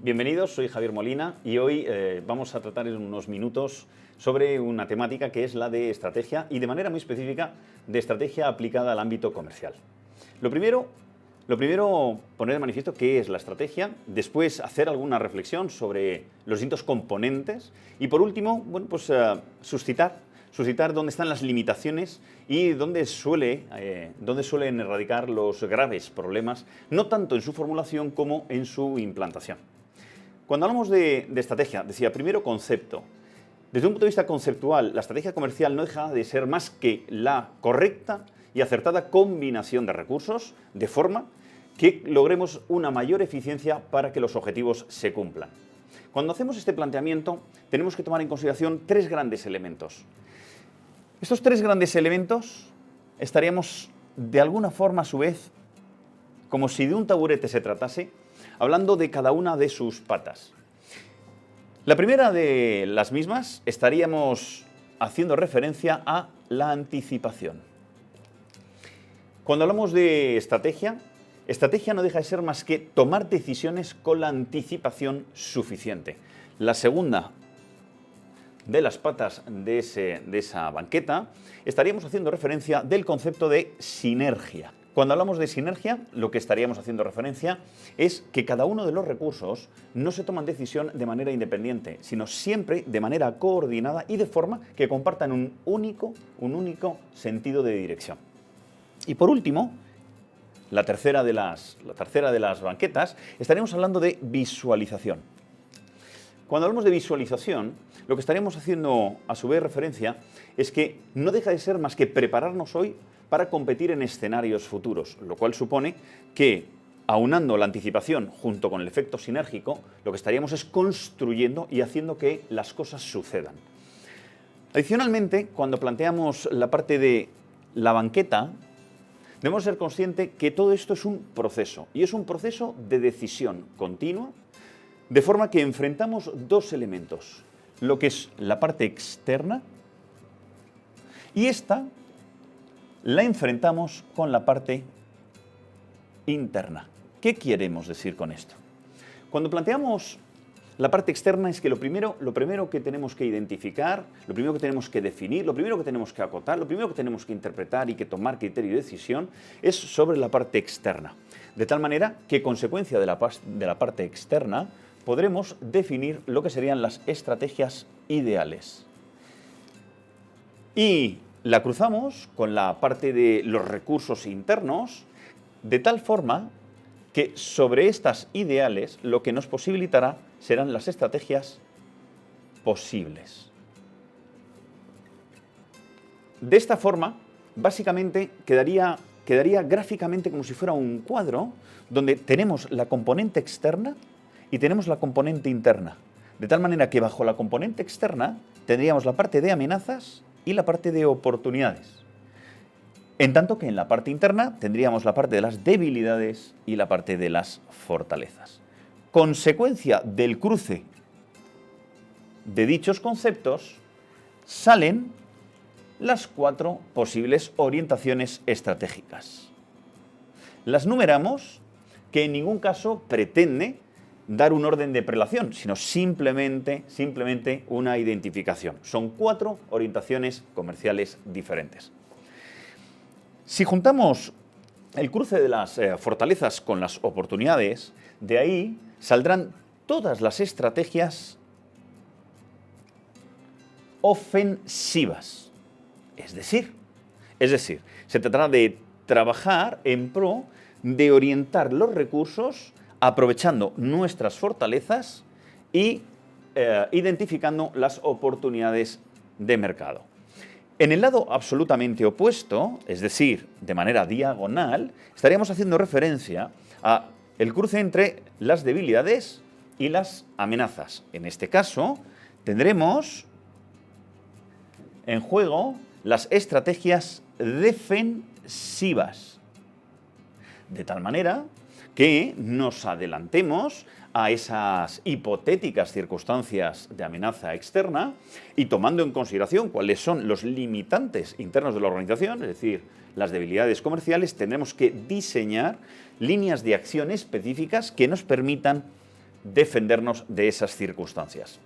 Bienvenidos, soy Javier Molina y hoy vamos a tratar en unos minutos sobre una temática que es la de estrategia y de manera muy específica de estrategia aplicada al ámbito comercial. Lo primero, poner de manifiesto qué es la estrategia, después hacer alguna reflexión sobre los distintos componentes y por último, suscitar dónde están las limitaciones y dónde suelen erradicar los graves problemas, no tanto en su formulación como en su implantación. Cuando hablamos de estrategia, decía, primero concepto. Desde un punto de vista conceptual, la estrategia comercial no deja de ser más que la correcta y acertada combinación de recursos, de forma que logremos una mayor eficiencia para que los objetivos se cumplan. Cuando hacemos este planteamiento, tenemos que tomar en consideración tres grandes elementos. Estos tres grandes elementos estaríamos, de alguna forma, a su vez, como si de un taburete se tratase, hablando de cada una de sus patas. La primera de las mismas estaríamos haciendo referencia a la anticipación. Cuando hablamos de estrategia no deja de ser más que tomar decisiones con la anticipación suficiente. La segunda de las patas de esa banqueta estaríamos haciendo referencia del concepto de sinergia. Cuando hablamos de sinergia, lo que estaríamos haciendo referencia es que cada uno de los recursos no se toman decisión de manera independiente, sino siempre de manera coordinada y de forma que compartan un único sentido de dirección. Y por último, la tercera de las banquetas, estaríamos hablando de visualización. Cuando hablamos de visualización, lo que estaríamos haciendo a su vez referencia es que no deja de ser más que prepararnos hoy para competir en escenarios futuros, lo cual supone que, aunando la anticipación junto con el efecto sinérgico, lo que estaríamos es construyendo y haciendo que las cosas sucedan. Adicionalmente, cuando planteamos la parte de la banqueta, debemos ser conscientes que todo esto es un proceso, y es un proceso de decisión continua, de forma que enfrentamos dos elementos, lo que es la parte externa y esta la enfrentamos con la parte interna. ¿Qué queremos decir con esto? Cuando planteamos la parte externa es que lo primero que tenemos que identificar, lo primero que tenemos que definir, lo primero que tenemos que acotar, lo primero que tenemos que interpretar y que tomar criterio de decisión es sobre la parte externa. De tal manera que, consecuencia de la parte externa, podremos definir lo que serían las estrategias ideales. Y la cruzamos con la parte de los recursos internos, de tal forma que sobre estas ideales lo que nos posibilitará serán las estrategias posibles. De esta forma, básicamente quedaría gráficamente como si fuera un cuadro donde tenemos la componente externa y tenemos la componente interna. De tal manera que bajo la componente externa tendríamos la parte de amenazas y la parte de oportunidades. En tanto que en la parte interna tendríamos la parte de las debilidades y la parte de las fortalezas. Consecuencia del cruce de dichos conceptos salen las cuatro posibles orientaciones estratégicas. Las numeramos, que en ningún caso pretende dar un orden de prelación, sino simplemente una identificación. Son cuatro orientaciones comerciales diferentes. Si juntamos el cruce de las fortalezas con las oportunidades, de ahí saldrán todas las estrategias ofensivas. Es decir, se tratará de trabajar en pro de orientar los recursos aprovechando nuestras fortalezas y identificando las oportunidades de mercado. En el lado absolutamente opuesto, es decir, de manera diagonal, estaríamos haciendo referencia a el cruce entre las debilidades y las amenazas. En este caso, tendremos en juego las estrategias defensivas, de tal manera que nos adelantemos a esas hipotéticas circunstancias de amenaza externa y tomando en consideración cuáles son los limitantes internos de la organización, es decir, las debilidades comerciales, tendremos que diseñar líneas de acción específicas que nos permitan defendernos de esas circunstancias.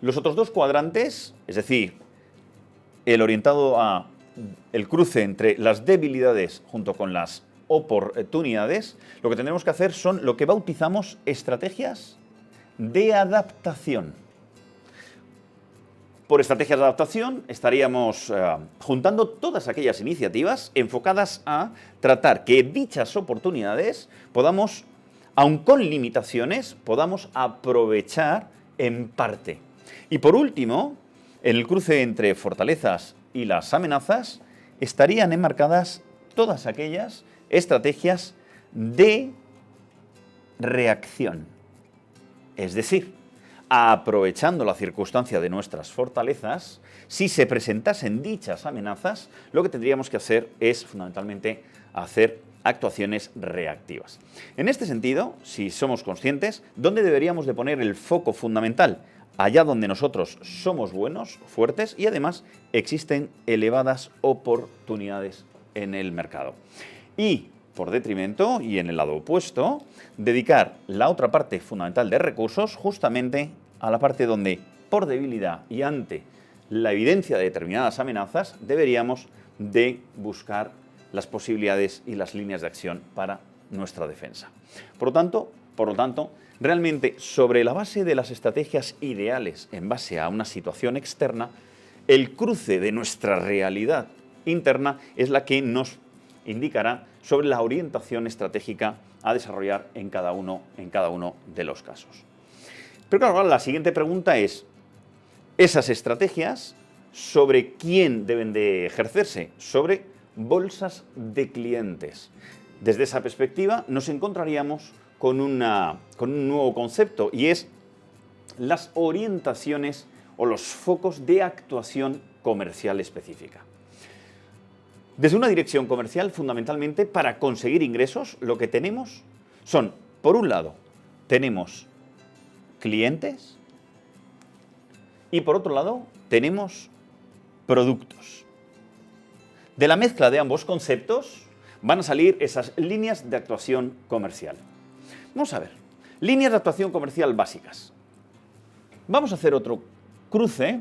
Los otros dos cuadrantes, es decir, el orientado a el cruce entre las debilidades junto con las oportunidades, lo que tendremos que hacer son lo que bautizamos estrategias de adaptación. Por estrategias de adaptación estaríamos juntando todas aquellas iniciativas enfocadas a tratar que dichas oportunidades podamos, aun con limitaciones, podamos aprovechar en parte. Y por último, en el cruce entre fortalezas y las amenazas, estarían enmarcadas todas aquellas estrategias de reacción. Es decir, aprovechando la circunstancia de nuestras fortalezas, si se presentasen dichas amenazas, lo que tendríamos que hacer es fundamentalmente hacer actuaciones reactivas. En este sentido, si somos conscientes, ¿dónde deberíamos de poner el foco fundamental? Allá donde nosotros somos buenos, fuertes y además existen elevadas oportunidades en el mercado. Y por detrimento, y en el lado opuesto, dedicar la otra parte fundamental de recursos justamente a la parte donde, por debilidad y ante la evidencia de determinadas amenazas, deberíamos de buscar las posibilidades y las líneas de acción para nuestra defensa. Por lo tanto, realmente sobre la base de las estrategias ideales en base a una situación externa, el cruce de nuestra realidad interna es la que nos indicará sobre la orientación estratégica a desarrollar en cada uno de los casos. Pero claro, ahora la siguiente pregunta es, esas estrategias, ¿sobre quién deben de ejercerse? Sobre bolsas de clientes. Desde esa perspectiva nos encontraríamos con un nuevo concepto y es las orientaciones o los focos de actuación comercial específica. Desde una dirección comercial, fundamentalmente, para conseguir ingresos, lo que tenemos son, por un lado, tenemos clientes y, por otro lado, tenemos productos. De la mezcla de ambos conceptos van a salir esas líneas de actuación comercial. Vamos a ver, líneas de actuación comercial básicas. Vamos a hacer otro cruce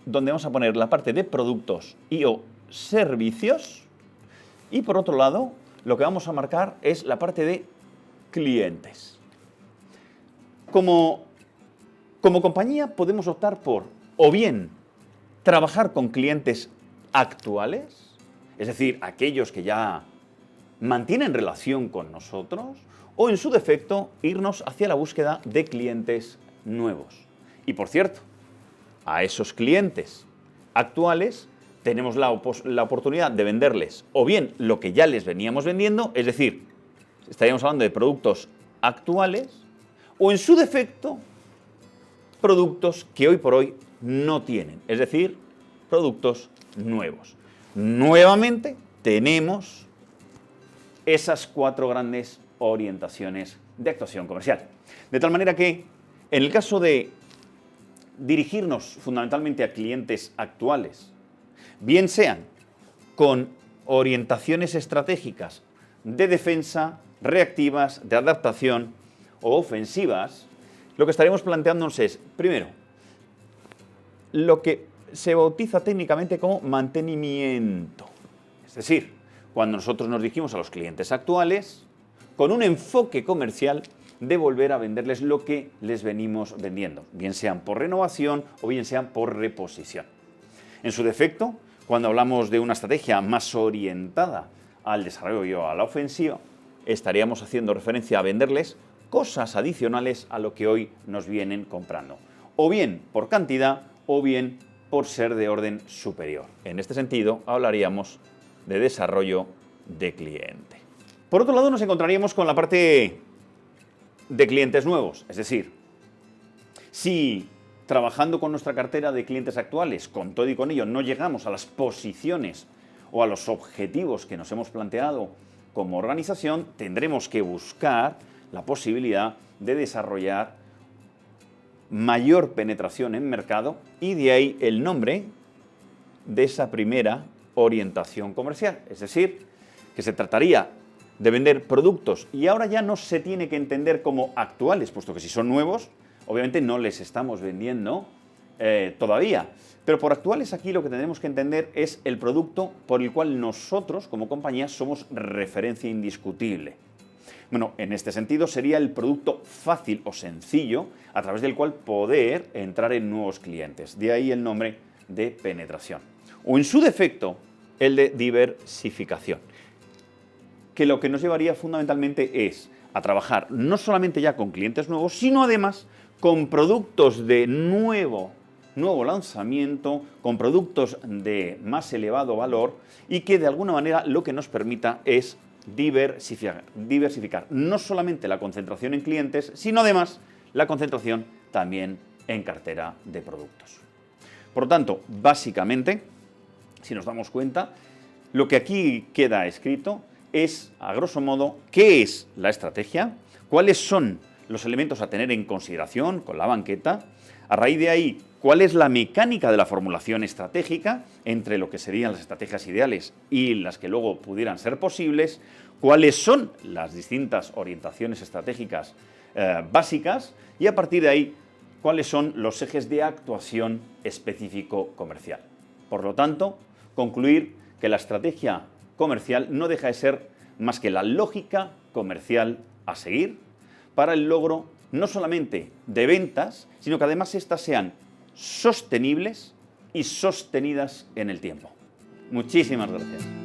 donde vamos a poner la parte de productos y o servicios y por otro lado lo que vamos a marcar es la parte de clientes. Como compañía podemos optar por o bien trabajar con clientes actuales, es decir, aquellos que ya mantienen relación con nosotros, o en su defecto irnos hacia la búsqueda de clientes nuevos. Y por cierto, a esos clientes actuales tenemos la oportunidad de venderles o bien lo que ya les veníamos vendiendo, es decir, estaríamos hablando de productos actuales, o en su defecto, productos que hoy por hoy no tienen, es decir, productos nuevos. Nuevamente tenemos esas 4 grandes orientaciones de actuación comercial. De tal manera que, en el caso de dirigirnos fundamentalmente a clientes actuales, bien sean con orientaciones estratégicas de defensa, reactivas, de adaptación o ofensivas, lo que estaremos planteándonos es, primero, lo que se bautiza técnicamente como mantenimiento. Es decir, cuando nosotros nos dirigimos a los clientes actuales, con un enfoque comercial de volver a venderles lo que les venimos vendiendo, bien sean por renovación o bien sean por reposición. En su defecto, cuando hablamos de una estrategia más orientada al desarrollo, a la ofensiva, estaríamos haciendo referencia a venderles cosas adicionales a lo que hoy nos vienen comprando, o bien por cantidad o bien por ser de orden superior. En este sentido, hablaríamos de desarrollo de cliente. Por otro lado, nos encontraríamos con la parte de clientes nuevos, es decir, si trabajando con nuestra cartera de clientes actuales, con todo y con ello, no llegamos a las posiciones o a los objetivos que nos hemos planteado como organización, tendremos que buscar la posibilidad de desarrollar mayor penetración en mercado y de ahí el nombre de esa primera orientación comercial. Es decir, que se trataría de vender productos y ahora ya no se tiene que entender como actuales, puesto que si son nuevos, obviamente no les estamos vendiendo todavía. Pero por actuales aquí lo que tenemos que entender es el producto por el cual nosotros como compañía somos referencia indiscutible. Bueno, en este sentido sería el producto fácil o sencillo a través del cual poder entrar en nuevos clientes. De ahí el nombre de penetración. O en su defecto, el de diversificación. Que lo que nos llevaría fundamentalmente es a trabajar no solamente ya con clientes nuevos, sino además con productos de nuevo lanzamiento, con productos de más elevado valor y que de alguna manera lo que nos permita es diversificar no solamente la concentración en clientes, sino además la concentración también en cartera de productos. Por lo tanto, básicamente, si nos damos cuenta, lo que aquí queda escrito es, a grosso modo, qué es la estrategia, cuáles son los elementos a tener en consideración con la banqueta, a raíz de ahí, cuál es la mecánica de la formulación estratégica entre lo que serían las estrategias ideales y las que luego pudieran ser posibles, cuáles son las distintas orientaciones estratégicas básicas y a partir de ahí, cuáles son los ejes de actuación específico comercial. Por lo tanto, concluir que la estrategia comercial no deja de ser más que la lógica comercial a seguir para el logro no solamente de ventas, sino que además éstas sean sostenibles y sostenidas en el tiempo. Muchísimas gracias.